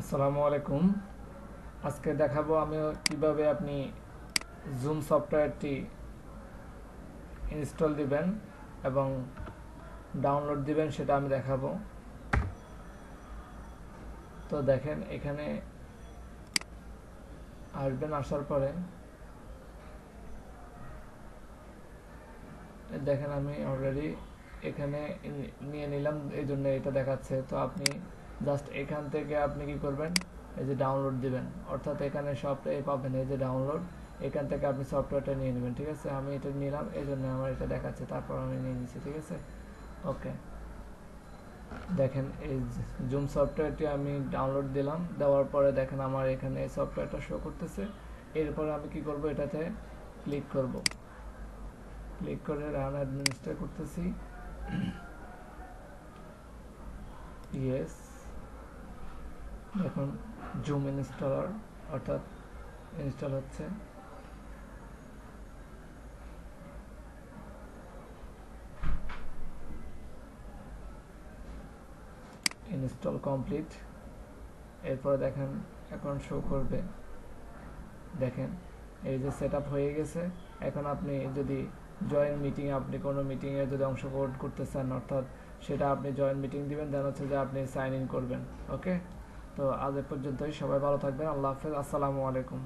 আসসালামু আলাইকুম। আজকে দেখাবো আমি কিভাবে আপনি জুম সফটওয়্যারটি ইনস্টল দিবেন এবং ডাউনলোড দিবেন, সেটা আমি দেখাবো। তো দেখেন, এখানে আসবেন। আসার পরে দেখেন আমি অলরেডি এখানে নিয়ে নিলাম, এই জন্য এটা দেখাচ্ছে। তো আপনি জাস্ট এখান থেকে আপনি কি করবেন, এই যে ডাউনলোড দিবেন, অর্থাৎ এখানে সবটাই পাবেন, এই যে ডাউনলোড, এখান থেকে আপনি সফটওয়্যারটা নিয়ে নেবেন। ঠিক আছে, আমি এটা নিলাম, এই জন্য আমার এটা দেখাচ্ছে, তারপর আমি নিয়ে নিচ্ছি। ঠিক আছে, ওকে। দেখেন এই জুম সফটওয়্যারটি আমি ডাউনলোড দিলাম, দেওয়ার পরে দেখেন আমার এখানে এই সফটওয়্যারটা শো করতেছে। এরপরে আমি কি করব, এটাতে ক্লিক করব, ক্লিক করে রান অ্যাডমিনিস্ট্রেট করতেছি। ইয়েস, দেখুন জুম ইনস্টলার অর্থাৎ ইনস্টল হচ্ছে। Install complete. এরপরে দেখেন এখন শো করবে, দেখেন এই যে সেট হয়ে গেছে। এখন আপনি যদি জয়েন মিটিং, আপনি কোনো মিটিংয়ে যদি অংশগ্রহণ করতে চান, অর্থাৎ সেটা আপনি জয়েন মিটিং দিবেন, দেন হচ্ছে যে আপনি সাইন ইন করবেন। ওকে, তো আজ এ পর্যন্তই। সবাই ভালো থাকবেন। আল্লাহ হাফেজ। আসসালামু আলাইকুম।